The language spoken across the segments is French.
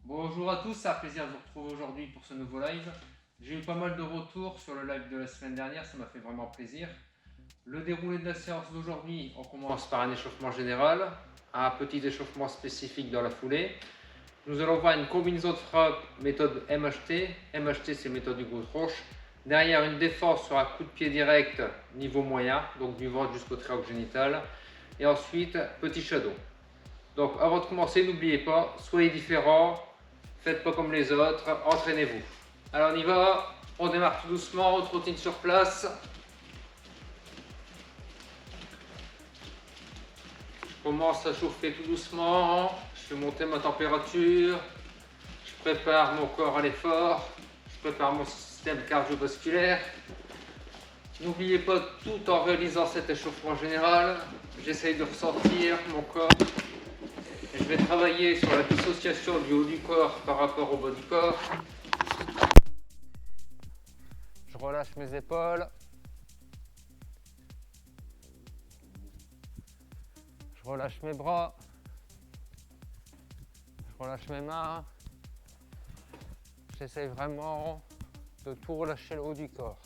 Bonjour à tous, c'est un plaisir de vous retrouver aujourd'hui pour ce nouveau live. J'ai eu pas mal de retours sur le live de la semaine dernière, ça m'a fait vraiment plaisir. Le déroulé de la séance d'aujourd'hui, on commence par un échauffement général, un petit échauffement spécifique dans la foulée. Nous allons voir une combinaison de frappe méthode MHT. MHT, c'est méthode du gros roche. Derrière, une défense sur un coup de pied direct niveau moyen, donc du ventre jusqu'au triangle génital. Et ensuite, petit shadow. Donc avant de commencer, n'oubliez pas, soyez différents, faites pas comme les autres, entraînez-vous. Alors on y va, on démarre tout doucement, on trottine sur place. Je commence à chauffer tout doucement, je fais monter ma température, je prépare mon corps à l'effort, je prépare mon système cardiovasculaire. N'oubliez pas, tout en réalisant cet échauffement général, j'essaye de ressentir mon corps. Et je vais travailler sur la dissociation du haut du corps par rapport au bas du corps. Je relâche mes épaules. Je relâche mes bras. Je relâche mes mains. J'essaye vraiment de tout relâcher le haut du corps.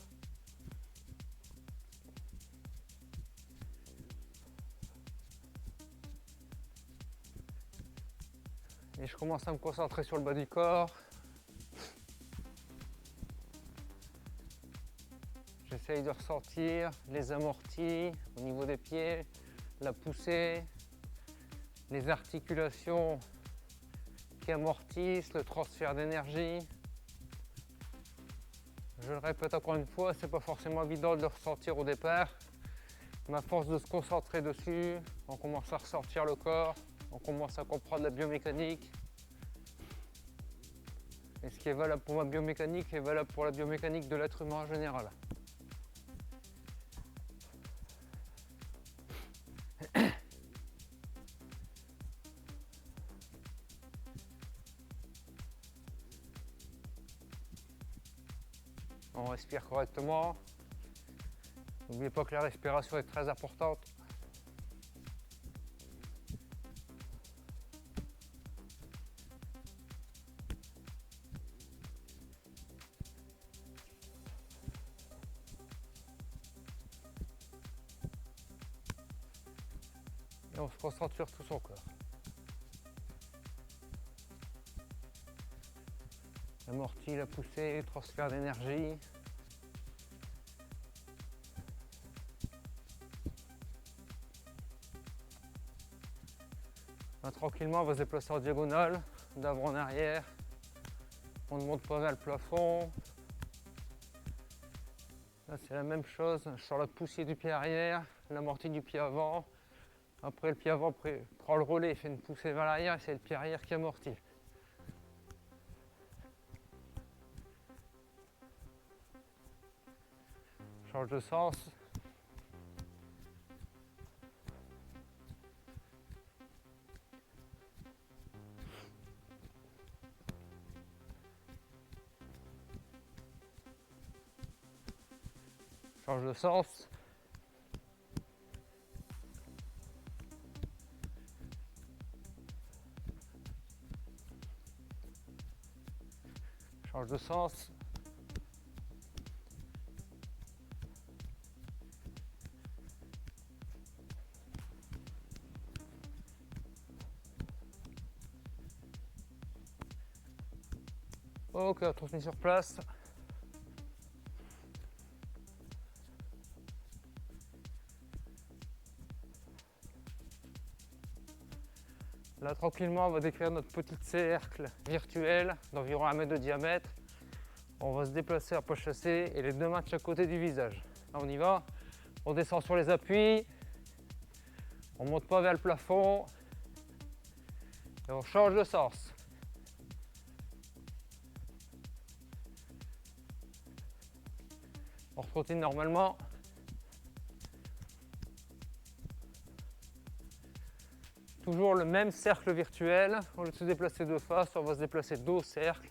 Et je commence à me concentrer sur le bas du corps. J'essaye de ressentir les amortis au niveau des pieds, la poussée, les articulations qui amortissent, le transfert d'énergie. Je le répète encore une fois, c'est pas forcément évident de le ressentir au départ, mais à force de se concentrer dessus, on commence à ressentir le corps, on commence à comprendre la biomécanique. Et ce qui est valable pour ma biomécanique est valable pour la biomécanique de l'être humain en général. On respire correctement. N'oubliez pas que la respiration est très importante. Et on se concentre sur tout son corps. L'amorti, la poussée, le transfert d'énergie. Tranquillement, on va se déplacer en diagonale, d'avant en arrière. On ne monte pas vers le plafond. Là, c'est la même chose. Je sors la poussée du pied arrière, l'amorti du pied avant. Après, le pied avant prend le relais, fait une poussée vers l'arrière et c'est le pied arrière qui amortit. Change de sens. Change de sens. Change de sens. Ok, on se met sur place. Là, tranquillement, on va décrire notre petit cercle virtuel d'environ 1 mètre de diamètre. On va se déplacer à pas chassé et les deux mains de chaque côté du visage. Là, on y va. On descend sur les appuis. On ne monte pas vers le plafond. Et on change de sens. On retrottine normalement. Toujours le même cercle virtuel. Au lieu de se déplacer de face, on va se déplacer dos au cercle.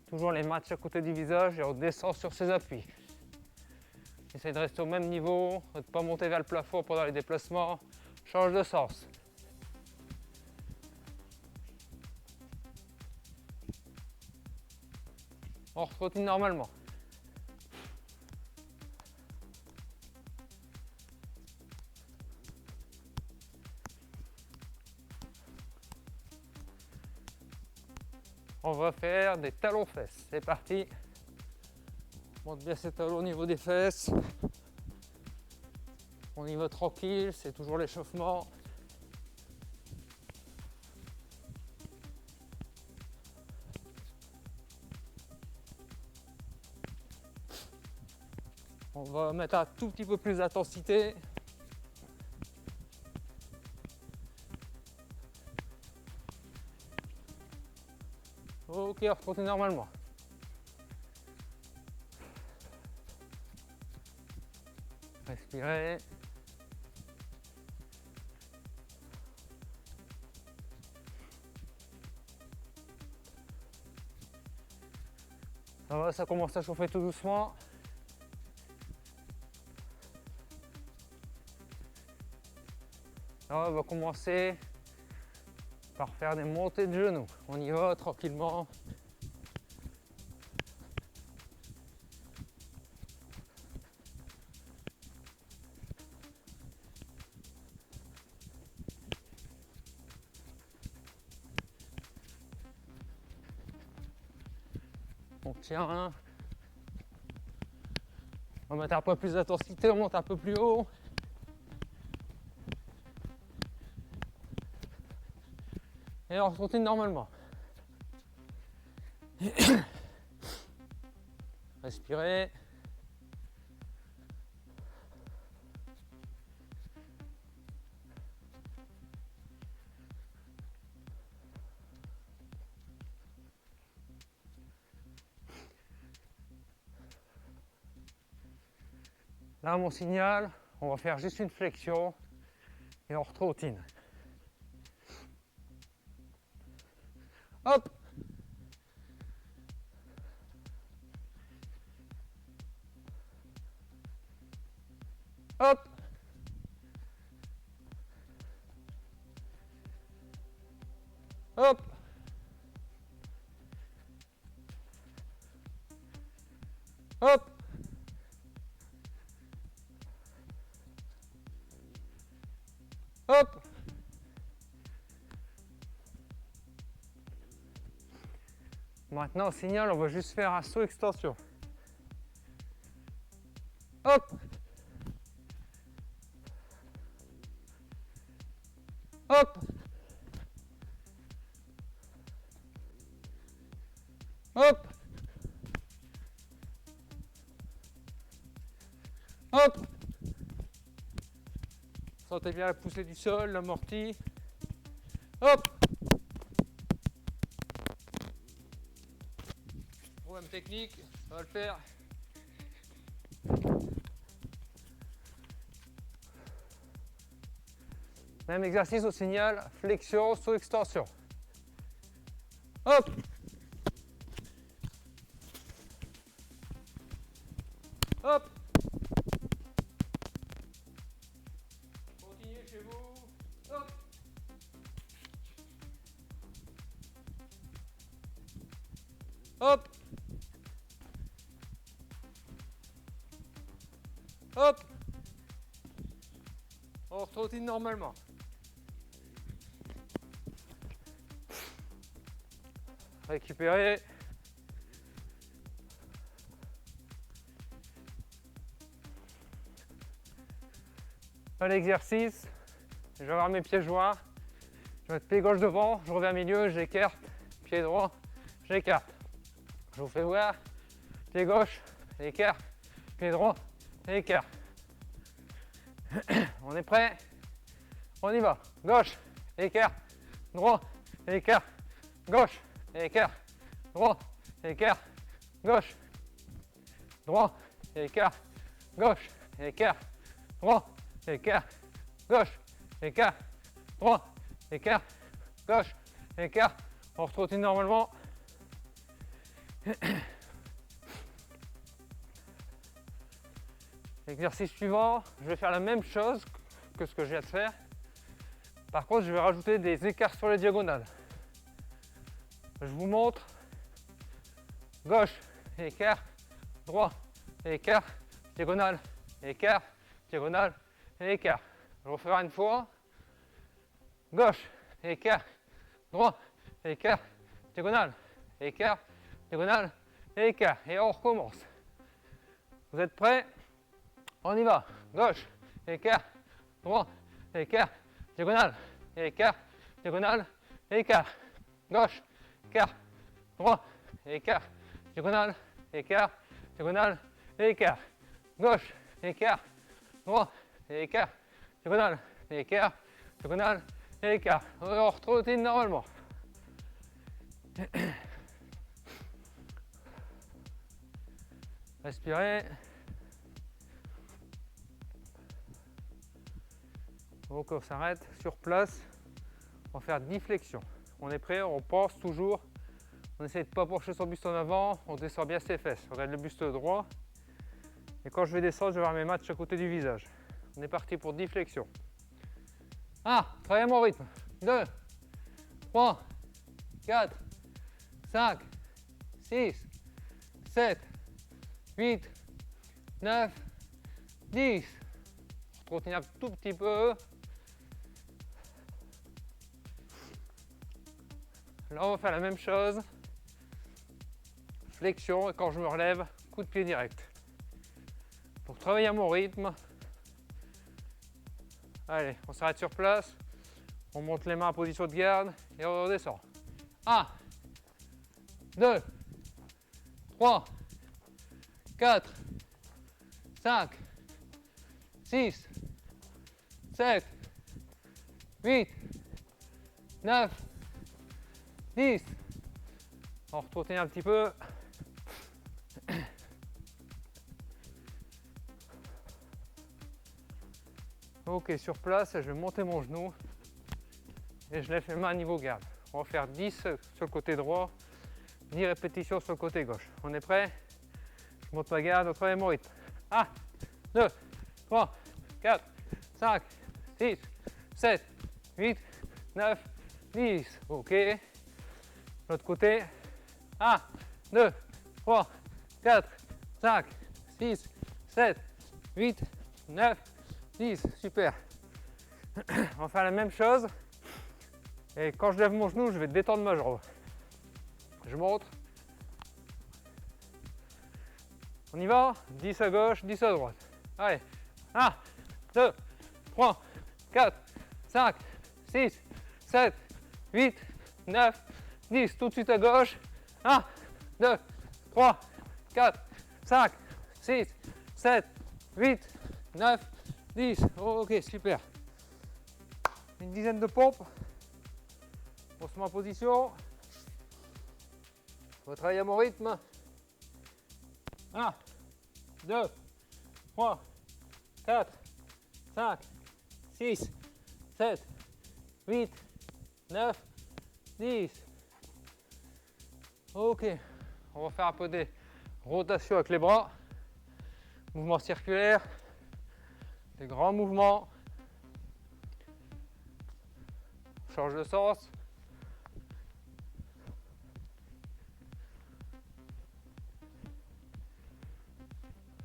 Toujours les mains de chaque côté du visage et on descend sur ses appuis. Essaye de rester au même niveau, de ne pas monter vers le plafond pendant les déplacements. Change de sens. On retrottine normalement. On va faire des talons fesses. C'est parti. Monte bien ses talons au niveau des fesses. On y va tranquille, c'est toujours l'échauffement. On va mettre un tout petit peu plus d'intensité. Ok, on remonte normalement. Respirez. Ça va, ça commence à chauffer tout doucement. Là, on va commencer par faire des montées de genoux. On y va tranquillement. On tient. On va mettre un peu plus d'intensité, on monte un peu plus haut. Et on continue normalement. Respirez. Là, mon signal, on va faire juste une flexion et on retrottine. Hop! Hop! Hop! Hop! Hop! Maintenant, au signal, on va juste faire un saut extension. Hop! Hop! Hop! Hop! Sentez bien la poussée du sol, l'amorti. Hop! Problème technique, ça va le faire. Même exercice au signal, flexion, saut, extension. Hop! Hop! Continuez chez vous. Hop! Hop! Hop! On retrottine normalement. Récupérer. Pas l'exercice. Je vais avoir mes pieds joints. Je vais mettre pied gauche devant, je reviens au milieu, j'écarte. Pied droit, j'écarte. Je vous fais voir. Pied gauche, écart. Pied droit, écart. On est prêt? On y va. Gauche, écart. Droit, écart. Gauche, écart. Droit, écart. Gauche. Droit, écart. Gauche, écart. Droit, écart. Gauche, écart. Droit, écart. Gauche, écart. On retrottine normalement. Exercice suivant, je vais faire la même chose que ce que je viens de faire. Par contre, je vais rajouter des écarts sur les diagonales. Je vous montre. Gauche, écart, droit, écart, diagonale, écart, diagonale, écart. Je vais refaire une fois. Gauche, écart, droit, écart, diagonale, écart, diagonale, écart. Et on recommence. Vous êtes prêts? On y va. Gauche, écart, droit, écart, diagonale, écart, diagonale, écart. Gauche, écart, droit, écart, diagonale, écart, diagonale, écart. Gauche, écart, droit, écart, diagonale, écart, diagonale, écart. On retrottine normalement. Respirez. Donc on s'arrête sur place. On va faire 10 flexions. On est prêt, on pense toujours. On essaie de ne pas pencher son buste en avant. On descend bien ses fesses. On regarde le buste droit. Et quand je vais descendre, je vais avoir mes mains de chaque côté du visage. On est parti pour 10 flexions. 1, travaillez à mon rythme. 2, 3, 4, 5, 6, 7, 8, 9, 10. On retient un tout petit peu. Là, on va faire la même chose. Flexion, et quand je me relève, coup de pied direct. Pour travailler à mon rythme. Allez, on s'arrête sur place. On monte les mains en position de garde et on redescend. 1, 2, 3, 4, 5, 6, 7, 8, 9, 10. On retourne un petit peu. Ok, sur place, je vais monter mon genou et je lève mes mains à niveau garde. On va faire 10 sur le côté droit, 10 répétitions sur le côté gauche. On est prêt? Je monte ma garde, on travaille mon rythme. 1, 2, 3, 4, 5, 6, 7, 8, 9, 10. Ok. L'autre côté. 1, 2, 3, 4, 5, 6, 7, 8, 9, 10. Super. On va faire la même chose. Et quand je lève mon genou, je vais détendre ma jambe. Je monte. On y va. 10 à gauche, 10 à droite. Allez. 1, 2, 3, 4, 5, 6, 7, 8, 9, 10. Tout de suite à gauche. 1, 2, 3, 4, 5, 6, 7, 8, 9, 10. Ok, super. Une dizaine de pompes. On se met en position. On va travailler à mon rythme. 1, 2, 3, 4, 5, 6, 7, 8, 9, 10. Ok, on va faire un peu des rotations avec les bras. Mouvements circulaires, des grands mouvements. Change de sens.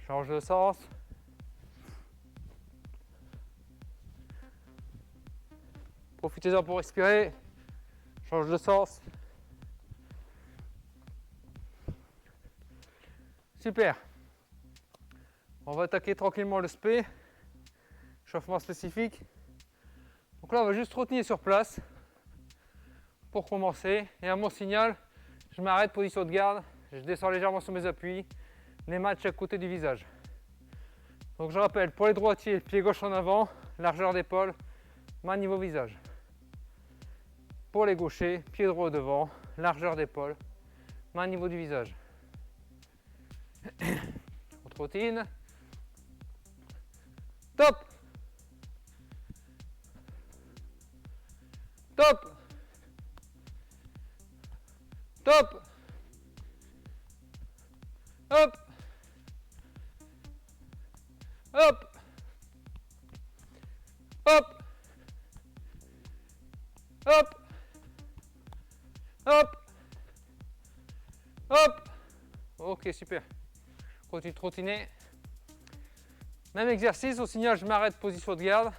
Change de sens. Profitez-en pour respirer. Change de sens. Super. On va attaquer tranquillement le spé. Chauffement spécifique. Donc là, on va juste retenir sur place pour commencer. Et à mon signal, je m'arrête, position de garde. Je descends légèrement sur mes appuis. Les mains de chaque côté du visage. Donc je rappelle, pour les droitiers, pied gauche en avant, largeur d'épaule, main niveau visage. Pour les gauchers, pied droit devant, largeur d'épaule, main niveau du visage. On trottine. Top. Top. Top. Hop. Hop. Hop. Hop. Hop. Hop. Ok, super. Continue de trottiner. Même exercice, au signal je m'arrête, position de garde.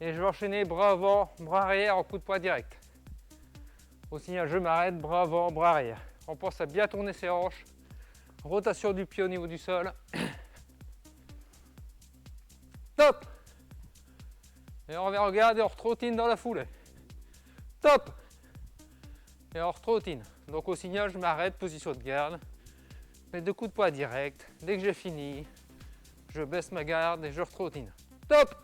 Et je vais enchaîner bras avant, bras arrière en coup de poing direct. Au signal je m'arrête, bras avant, bras arrière. On pense à bien tourner ses hanches. Rotation du pied au niveau du sol. Top. Et on revient en garde et on retrottine dans la foulée. Top. Et on retrottine. Donc au signal je m'arrête, position de garde. Mets 2 coups de poing direct. Dès que j'ai fini, je baisse ma garde et je retrottine. Top.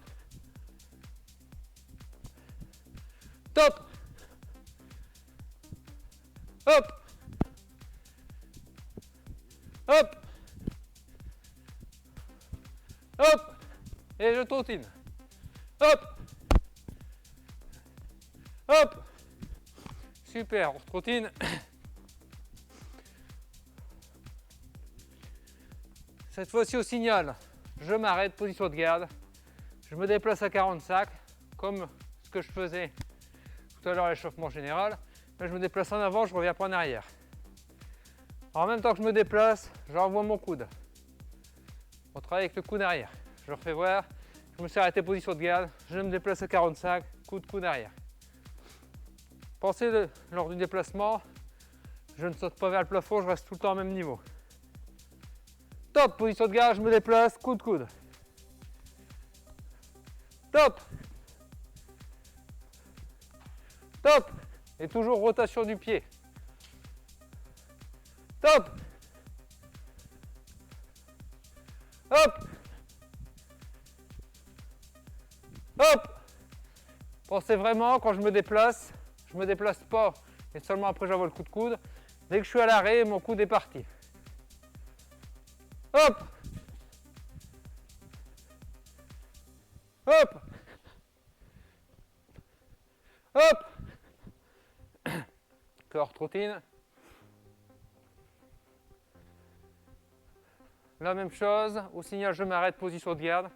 Top. Hop. Hop. Hop. Et je trottine. Hop. Hop. Super, on retrottine. Cette fois-ci au signal, je m'arrête, position de garde. Je me déplace à 45, comme ce que je faisais tout à l'heure à l'échauffement général. Là, je me déplace en avant, je reviens pas en arrière. En même temps que je me déplace, j'envoie mon coude. On travaille avec le coude arrière. Je refais voir. Je me suis arrêté, position de garde. Je me déplace à 45, coude arrière. Pensez lors du déplacement, je ne saute pas vers le plafond, je reste tout le temps au même niveau. Top, position de garde, je me déplace, coude. Top. Top. Et toujours rotation du pied. Top. Hop. Hop. Pensez vraiment, quand je me déplace pas et seulement après j'envoie le coup de coude. Dès que je suis à l'arrêt, mon coude est parti. Hop. Hop. Hop. Corps trottine. La même chose, au signal je m'arrête, position de garde.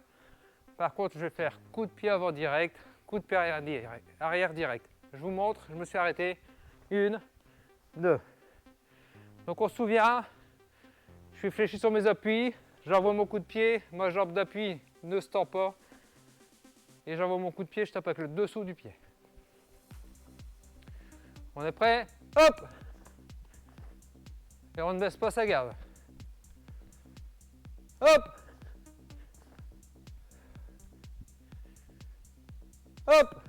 Par contre, je vais faire coup de pied avant direct, coup de pied arrière direct. Je vous montre, je me suis arrêté. 1, 2. Donc on se souvient, je suis fléchi sur mes appuis, j'envoie mon coup de pied, ma jambe d'appui ne se tend pas. Et j'envoie mon coup de pied, je tape avec le dessous du pied. On est prêt? Hop! Et on ne baisse pas sa garde. Hop! Hop!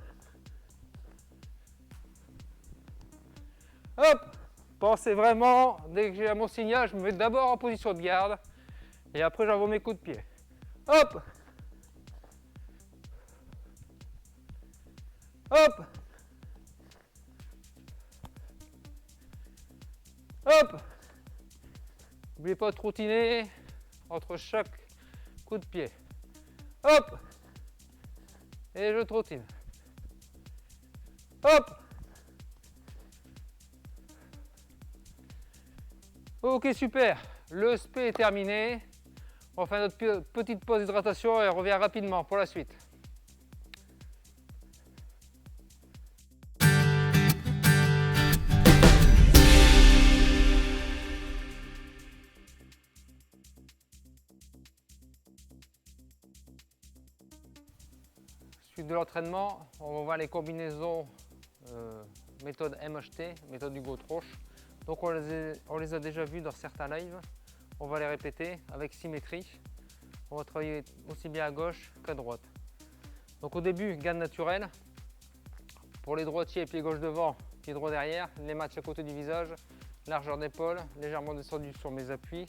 Hop! Pensez vraiment, dès que j'ai mon signal, je me mets d'abord en position de garde et après j'envoie mes coups de pied. Hop! Hop! Hop! N'oubliez pas de trottiner entre chaque coup de pied. Hop! Et je trottine. Hop! Ok, super. Le SP est terminé. On fait notre petite pause d'hydratation et on revient rapidement pour la suite. Suite de l'entraînement, on va voir les combinaisons méthode MHT, méthode Hugo Troche. Donc on les a déjà vues dans certains lives. On va les répéter avec symétrie. On va travailler aussi bien à gauche qu'à droite. Donc au début, garde naturelle. Pour les droitiers, pied gauche devant, pied droit derrière. Les matchs à côté du visage. Largeur d'épaule, légèrement descendu sur mes appuis.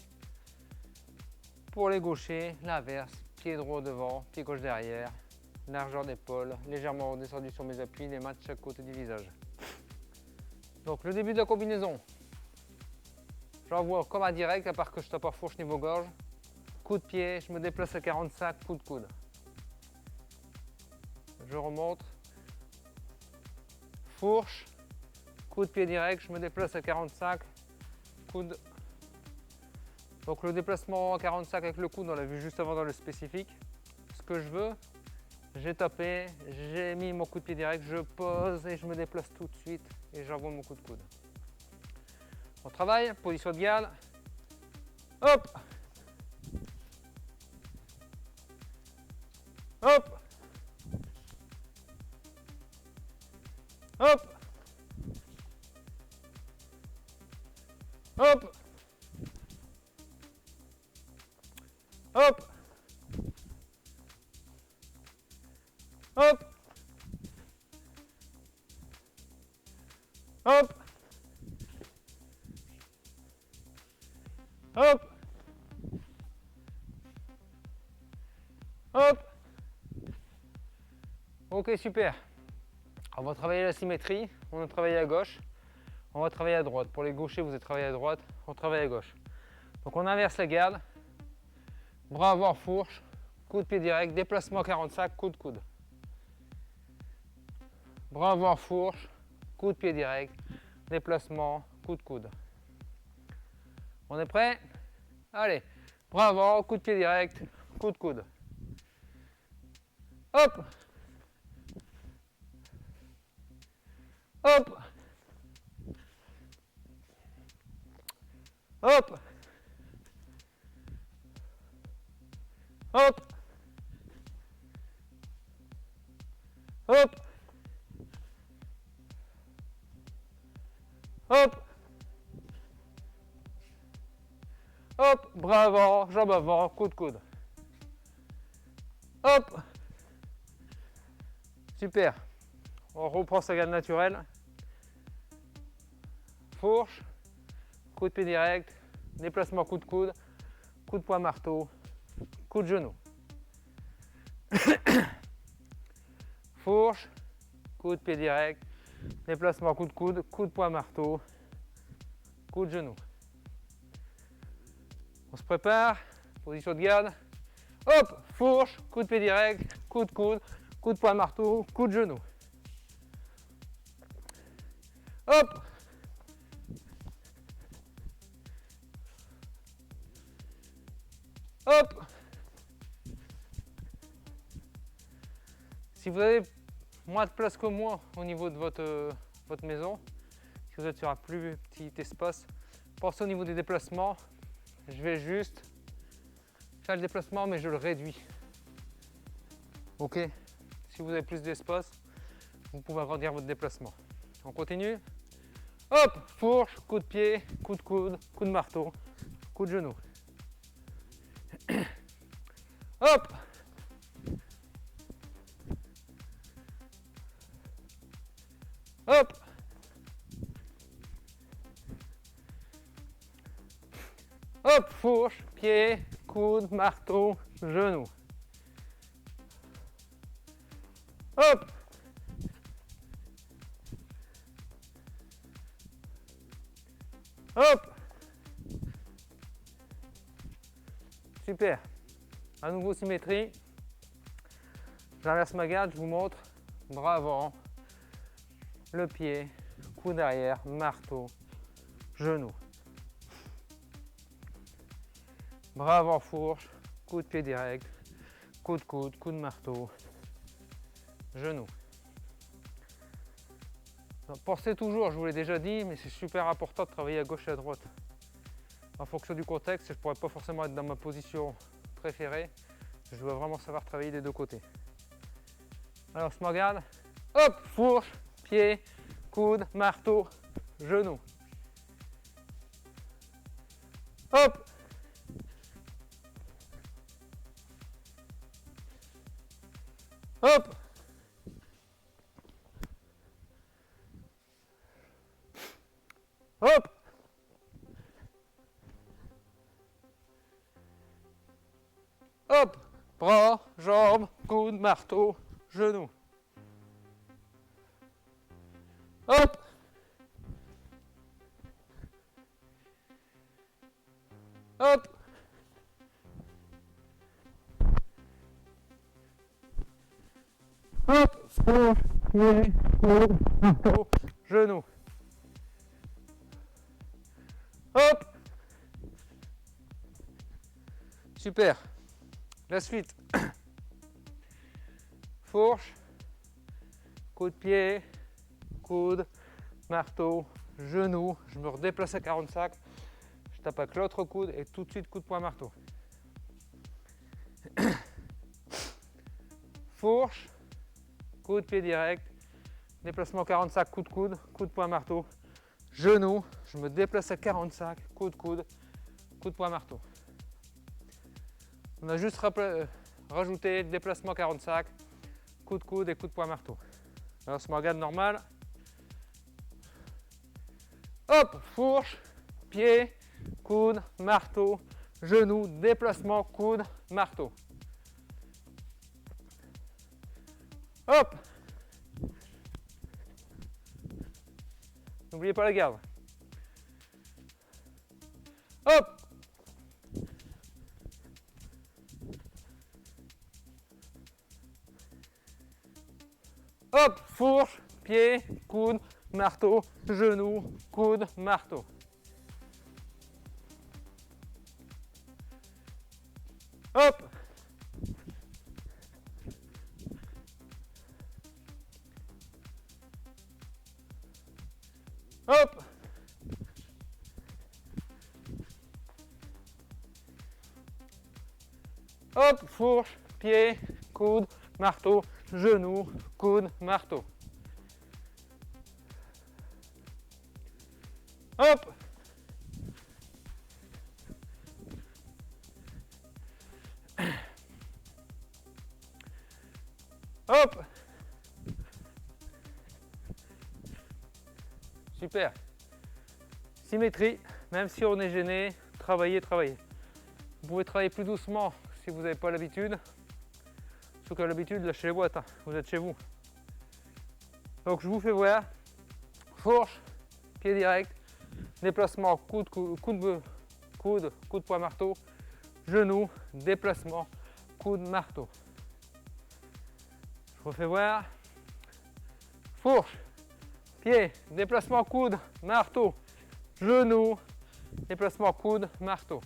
Pour les gauchers, l'inverse. Pied droit devant, pied gauche derrière. Largeur d'épaule, légèrement descendu sur mes appuis. Les matchs à côté du visage. Donc le début de la combinaison. J'envoie comme un direct, à part que je tape en fourche niveau gorge. Coup de pied, je me déplace à 45, coup de coude. Je remonte. Fourche, coup de pied direct, je me déplace à 45, coude. Donc le déplacement à 45 avec le coude, on l'a vu juste avant dans le spécifique. Ce que je veux, j'ai tapé, j'ai mis mon coup de pied direct, je pose et je me déplace tout de suite et j'envoie mon coup de coude. On travaille, position de garde, Hop. Hop. Hop. Hop. Hop. Hop. Hop. Hop. Hop. Ok, super. On va travailler la symétrie. On a travaillé à gauche. On va travailler à droite. Pour les gauchers, vous allez travailler à droite. On travaille à gauche. Donc on inverse la garde. Bras avant fourche. Coup de pied direct. Déplacement 45. Coup de coude. Bras avant fourche. Coup de pied direct. Déplacement. Coup de coude. On est prêt? Allez. Bras avant. Coup de pied direct. Coup de coude. Hop. Hop. Hop. Hop. Hop. Hop. Hop. Bras avant, jambe avant, coup de coude. Hop. Super. On reprend sa garde naturelle. Fourche. Coup de pied direct. Déplacement coup de coude. Coup de poing marteau. Coup de genou. Fourche. Coup de pied direct. Déplacement coup de coude. Coup de poing marteau. Coup de genou. On se prépare. Position de garde. Hop. Fourche. Coup de pied direct. Coup de coude. Coup de poing marteau. Coup de genou. Hop. Hop. Si vous avez moins de place que moi au niveau de votre maison, si vous êtes sur un plus petit espace, pensez au niveau des déplacements. Je vais juste faire le déplacement, mais je le réduis. Ok. Si vous avez plus d'espace, vous pouvez agrandir votre déplacement. On continue. Hop, fourche, coup de pied, coup de coude, coup de marteau, coup de genou. Hop. Hop. Hop, fourche, pied, coude, marteau, genou. Hop. Hop. Super. À nouveau symétrie. J'inverse ma garde, je vous montre. Bras avant, le pied, coude arrière, marteau, genou. Bras avant fourche, coup de pied direct, coup de coude, coup de marteau, genou. Donc, pensez toujours, je vous l'ai déjà dit, mais c'est super important de travailler à gauche et à droite. En fonction du contexte, je ne pourrais pas forcément être dans ma position préférée. Je dois vraiment savoir travailler des deux côtés. Alors, je me regarde. Hop, fourche, pied, coude, marteau, genou. Hop. Hop. Hop. Hop. Bras, jambes, coude, marteau, genou. Hop. Hop. Hop. Fourche, pied, coude, marteau, genou. Hop. Super. La suite. Fourche, coup de pied, coude, marteau, genou. Je me redéplace à 45. Je tape avec l'autre coude et tout de suite coup de poing marteau. Fourche, coude, pied direct, déplacement 45, coup de poing marteau. Genou, je me déplace à 45, coup de poing marteau. On a juste rajouté déplacement 45, coup de coude et coup de poing marteau. Alors, on regarde normal. Hop, fourche, pied, coude, marteau, genou, déplacement, coude, marteau. Hop. N'oubliez pas la garde. Hop. Hop, fourche, pied, coude, marteau, genou, coude, marteau. Hop. Hop. Hop, fourche, pied, coude, marteau, genou, coude, marteau. Hop. Hop. Super. Symétrie, même si on est gêné, travaillez, travaillez. Vous pouvez travailler plus doucement si vous n'avez pas l'habitude. Ceux qui ont l'habitude, lâchez les boîtes, hein. Vous êtes chez vous. Donc je vous fais voir. Fourche, pied direct, déplacement, coude, poing marteau, genou, déplacement, coude, marteau. Je refais voir. Fourche, pied, déplacement, coude, marteau, genou, déplacement, coude, marteau.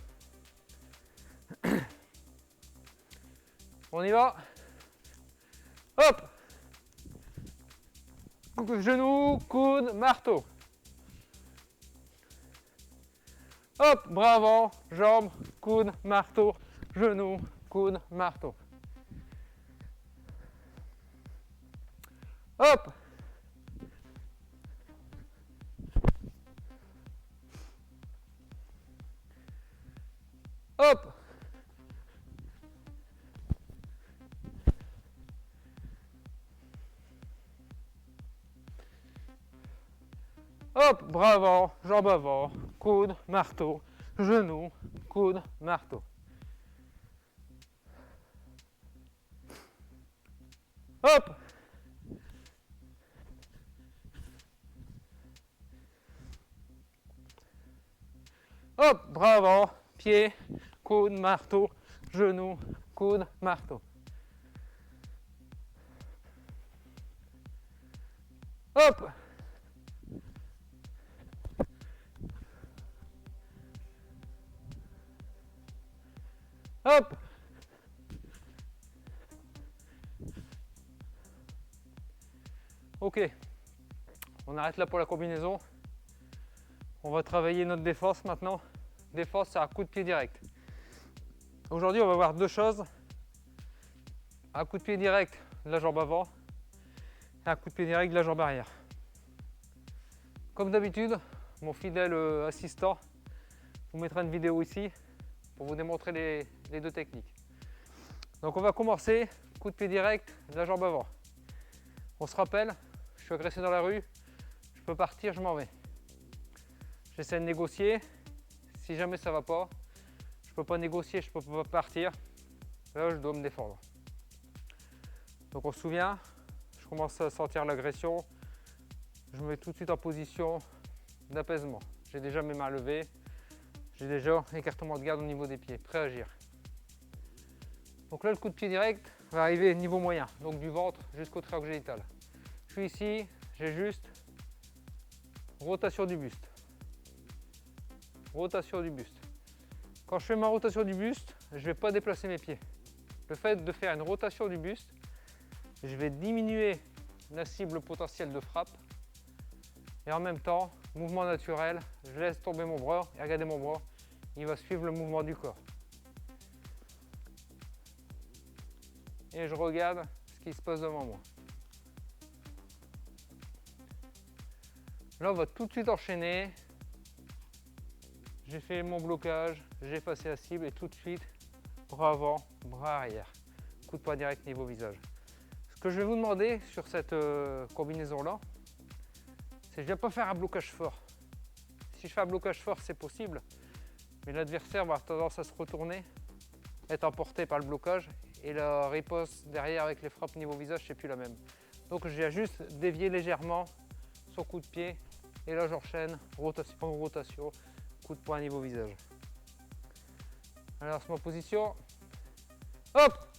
On y va. Hop. Genou, coude, marteau. Hop, bras avant, jambes, coude, marteau, genou, coude, marteau. Hop. Hop. Hop, bras avant, jambes avant, coude, marteau, genou, coude, marteau. Hop. Hop, bras avant, pied, coude, marteau, genou, coude, marteau. Hop. Hop. Ok. On arrête là pour la combinaison. On va travailler notre défense maintenant. Défense, c'est un coup de pied direct. Aujourd'hui, on va voir deux choses. Un coup de pied direct de la jambe avant et un coup de pied direct de la jambe arrière. Comme d'habitude, mon fidèle assistant vous mettra une vidéo ici pour vous démontrer les deux techniques. Donc on va commencer, coup de pied direct de la jambe avant. On se rappelle, je suis agressé dans la rue, je peux partir, je m'en vais. J'essaie de négocier, si jamais ça va pas, je peux pas négocier, je peux pas partir, là je dois me défendre. Donc on se souvient, je commence à sentir l'agression, je me mets tout de suite en position d'apaisement. J'ai déjà mes mains levées, j'ai déjà écartement de garde au niveau des pieds, prêt à agir. Donc là le coup de pied direct va arriver niveau moyen, donc du ventre jusqu'au triangle génital. Je suis ici, j'ai juste rotation du buste. Rotation du buste. Quand je fais ma rotation du buste, je ne vais pas déplacer mes pieds. Le fait de faire une rotation du buste, je vais diminuer la cible potentielle de frappe et en même temps, mouvement naturel, je laisse tomber mon bras et regardez mon bras, il va suivre le mouvement du corps. Et je regarde ce qui se passe devant moi. Là, on va tout de suite enchaîner. J'ai fait mon blocage, j'ai passé la cible et tout de suite, bras avant, bras arrière. Coup de poing direct niveau visage. Ce que je vais vous demander sur cette combinaison-là, c'est que je ne vais pas faire un blocage fort. Si je fais un blocage fort, c'est possible, mais l'adversaire va avoir tendance à se retourner, être emporté par le blocage, et la riposte derrière avec les frappes niveau visage, c'est plus la même. Donc je viens juste dévier légèrement son coup de pied, et là j'enchaîne, rotation, coup de poing niveau visage. Alors c'est ma position. Hop!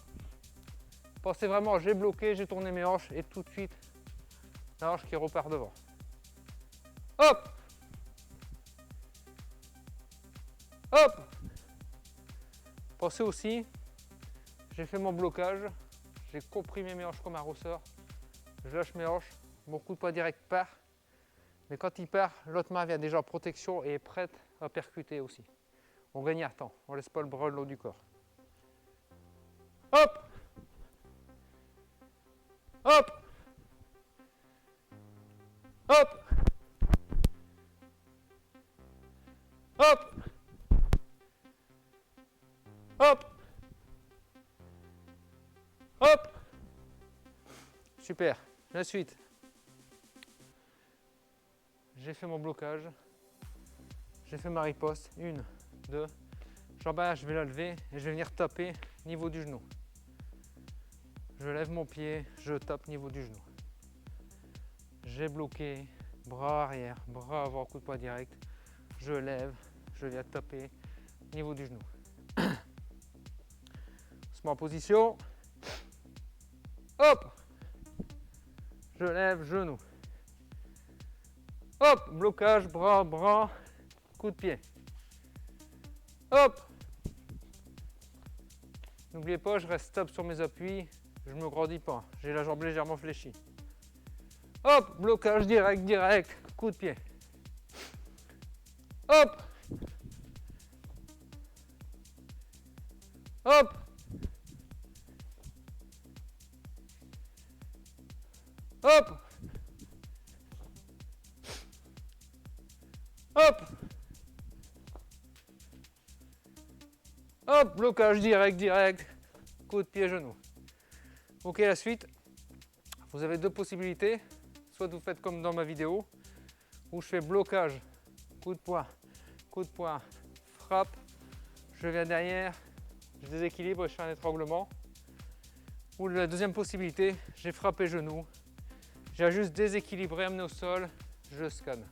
Pensez vraiment, j'ai bloqué, j'ai tourné mes hanches, et tout de suite, la hanche qui repart devant. Hop! Hop! Pensez aussi, j'ai fait mon blocage, j'ai comprimé mes hanches comme un ressort, je lâche mes hanches, mon coup de poing direct part, mais quand il part, l'autre main vient déjà en protection et est prête à percuter aussi. On gagne un temps, on ne laisse pas le bras le long du corps. Hop! Hop! Hop! Hop! Hop! Hop! Super. La suite. J'ai fait mon blocage. J'ai fait ma riposte. 1, 2. Jambe arrière, je vais la lever et je vais venir taper niveau du genou. Je lève mon pied, je tape niveau du genou. J'ai bloqué, bras arrière, bras avant, coup de poing direct. Je lève, je viens taper niveau du genou. On se met en position. Hop! Je lève, genou. Hop! Blocage, bras, bras, coup de pied. Hop! N'oubliez pas, je reste stable sur mes appuis, je ne me grandis pas. J'ai la jambe légèrement fléchie. Hop! Blocage direct, direct, coup de pied. Hop! Hop! Hop! Hop! Hop! Blocage direct, direct, coup de pied, genou. Ok, la suite. Vous avez deux possibilités. Soit vous faites comme dans ma vidéo, où je fais blocage, coup de poing, frappe. Je viens derrière, je déséquilibre et je fais un étranglement. Ou la deuxième possibilité, j'ai frappé genou. J'ai juste déséquilibré, amené au sol, je scanne.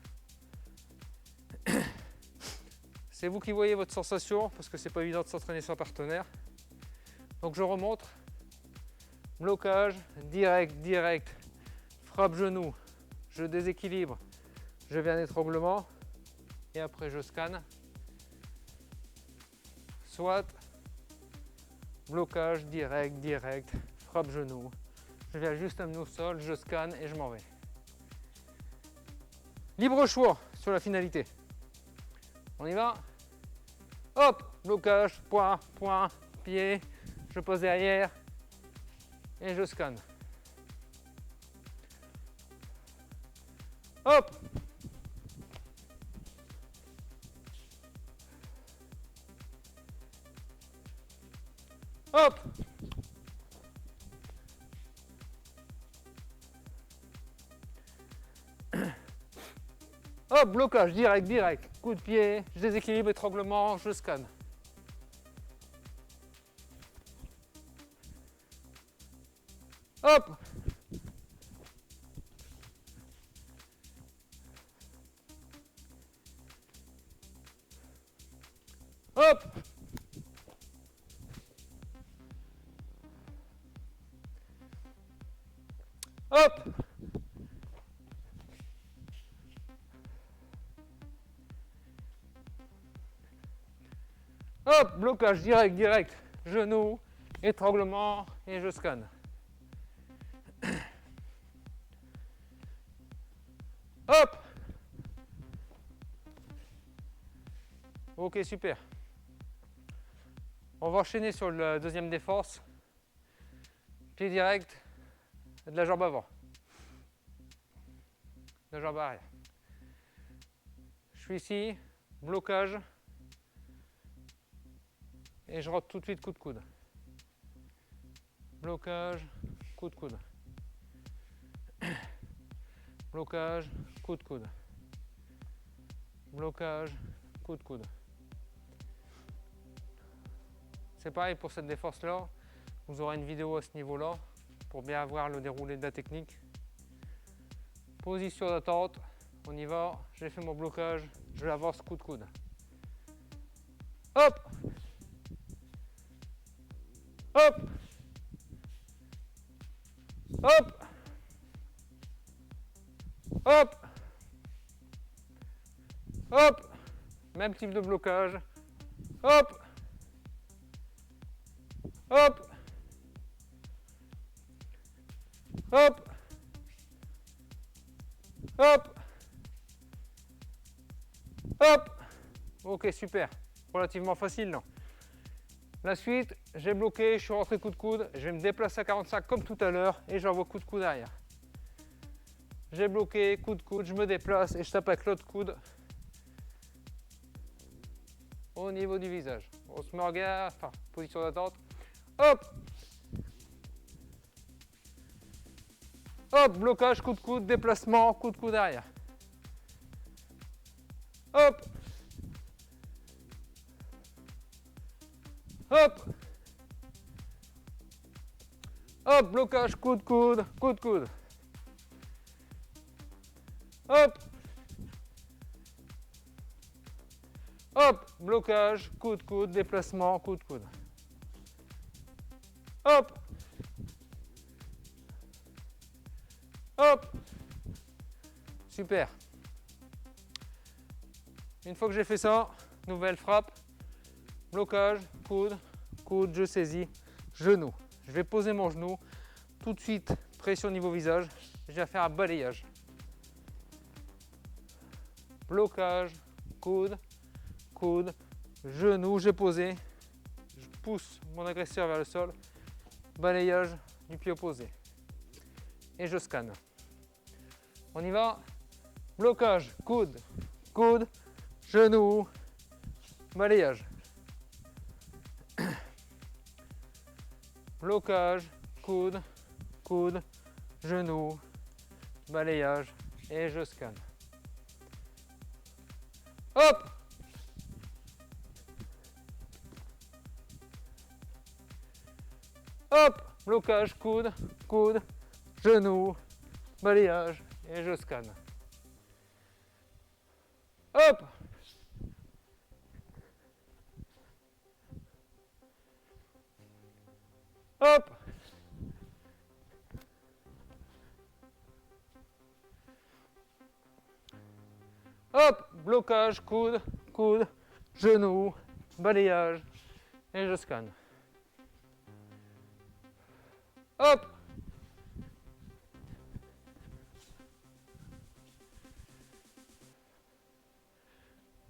C'est vous qui voyez votre sensation, parce que c'est pas évident de s'entraîner sans partenaire. Donc je remonte, blocage, direct, direct, frappe genou, je déséquilibre, je viens un étranglement, et après je scanne. Soit blocage, direct, direct, frappe genou, je viens juste amener au sol, je scanne et je m'en vais. Libre choix sur la finalité. On y va. Hop, blocage, point, point, pied, je pose derrière et je scanne. Hop. Hop. Hop, blocage, direct, direct. Coup de pied, je déséquilibre, étranglement, je scanne. Hop. Hop. Hop. Hop, blocage direct, direct, genou, étranglement et je scanne. Hop. Ok, super. On va enchaîner sur le deuxième des forces. Pied direct, de la jambe avant. De la jambe arrière. Je suis ici, blocage. Et je rentre tout de suite coup de coude. Blocage, coup de coude. Blocage, coup de coude. Blocage, coup de coude. C'est pareil pour cette défense-là. Vous aurez une vidéo à ce niveau-là pour bien voir le déroulé de la technique. Position d'attente, on y va. J'ai fait mon blocage, je l'avance coup de coude. Hop! Hop! Hop! Hop! Hop! Même type de blocage. Hop! Hop! Hop! Hop! Hop! Ok, super. Relativement facile, non? La suite, j'ai bloqué, je suis rentré coup de coude, je vais me déplacer à 45 comme tout à l'heure et j'envoie coup de coude arrière. J'ai bloqué, coup de coude, je me déplace et je tape avec l'autre coude au niveau du visage. On se met en garde, enfin, position d'attente. Hop! Hop, blocage, coup de coude, déplacement, coup de coude arrière. Hop! Hop! Hop, blocage, coup de coude, coup de coude. Hop! Hop, blocage, coup de coude, déplacement, coup de coude. Hop! Hop! Super. Une fois que j'ai fait ça, nouvelle frappe, blocage, coude, coude, je saisis, genou. Je vais poser mon genou, tout de suite, pression au niveau visage, je vais faire un balayage. Blocage, coude, coude, genou, j'ai posé, je pousse mon agresseur vers le sol, balayage du pied opposé. Et je scanne. On y va. Blocage, coude, coude, genou, balayage. Blocage, coude, coude, genou, balayage et je scanne. Hop! Hop! Blocage, coude, coude, genou, balayage et je scanne. Hop! Hop! Hop! Blocage, coude, coude, genou, balayage et je scanne. Hop!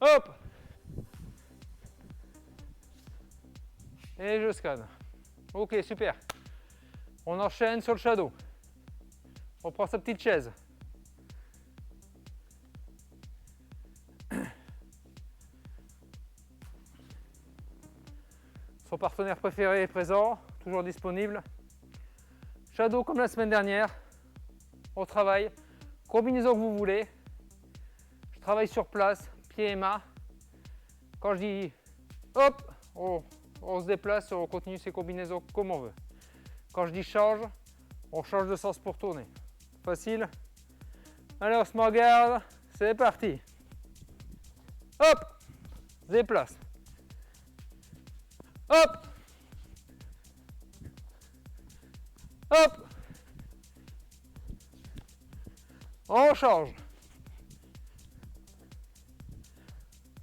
Hop! Et je scanne. Ok, super. On enchaîne sur le shadow. On prend sa petite chaise. Son partenaire préféré est présent, toujours disponible. Shadow comme la semaine dernière. On travaille. Combinaison que vous voulez. Je travaille sur place, pied et main. Quand je dis hop, on se déplace, on continue ces combinaisons comme on veut. Quand je dis change, on change de sens pour tourner. Facile. Allez, on se met en garde. C'est parti. Hop, se déplace. Hop. Hop. On change.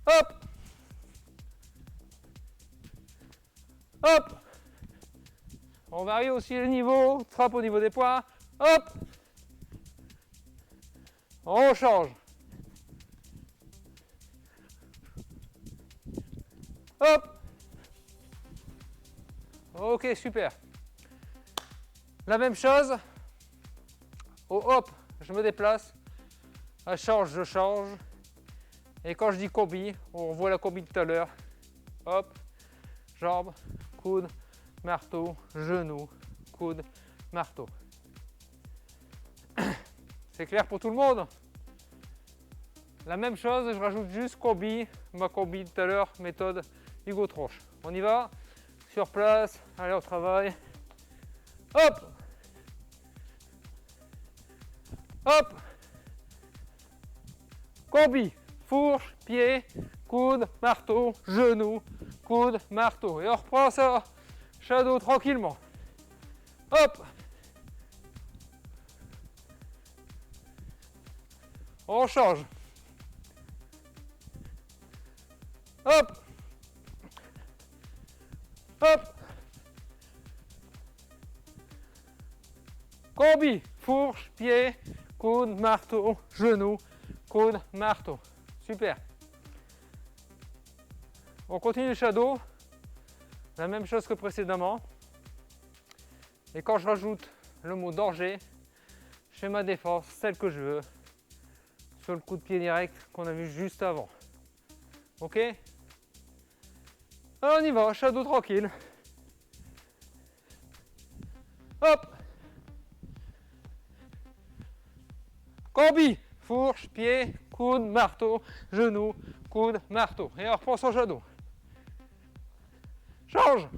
Hop. Hop. On varie aussi le niveau, frappe au niveau des poings. Hop. On change. Hop. Ok, super. La même chose. Au hop, je me déplace. À charge, je change. Et quand je dis combi, on revoit la combi de tout à l'heure. Hop, jambe, coude, marteau, genou, coude, marteau. C'est clair pour tout le monde? La même chose, je rajoute juste combi, ma combi de tout à l'heure, méthode Hugo Tronche. On y va? Sur place, allez au travail. Hop! Hop! Combi, fourche, pied, coude, marteau, genou, coude, marteau. Et on reprend ça, shadow tranquillement. Hop! On change. Hop! Hop! Combi, fourche, pied, coude, marteau, genou, coude, marteau. Super. On continue le shadow. La même chose que précédemment. Et quand je rajoute le mot danger, je fais ma défense, celle que je veux, sur le coup de pied direct qu'on a vu juste avant. Ok? Alors on y va, shadow tranquille. Hop! Combi, fourche, pied, coude, marteau, genou, coude, marteau. Et on reprend son shadow. Change!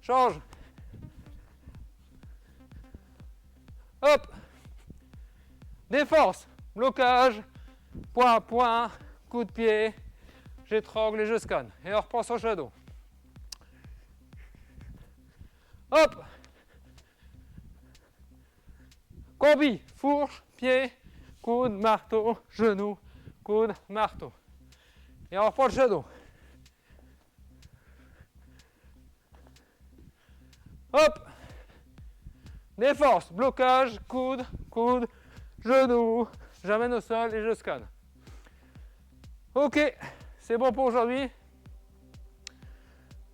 Change! Hop! Défense, blocage, point à point, coup de pied, j'étrangle et je scanne. Et on reprend son shadow. Hop! Combi, fourche, pied, coude, marteau, genou, coude, marteau. Et on reprend le shadow. Hop! Défense, blocage, coude, coude, genou, j'amène au sol et je scanne. Ok, c'est bon pour aujourd'hui.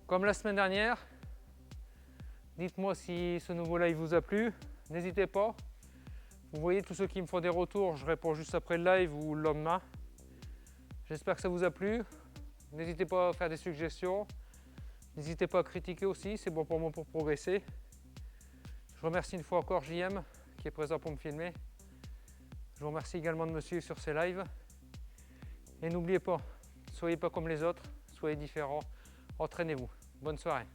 Comme la semaine dernière, dites-moi si ce nouveau live vous a plu. N'hésitez pas. Vous voyez, tous ceux qui me font des retours, je réponds juste après le live ou le lendemain. J'espère que ça vous a plu. N'hésitez pas à faire des suggestions. N'hésitez pas à critiquer aussi, c'est bon pour moi pour progresser. Je remercie une fois encore JM qui est présent pour me filmer. Je vous remercie également de me suivre sur ces lives. Et n'oubliez pas, ne soyez pas comme les autres, soyez différents, entraînez-vous. Bonne soirée.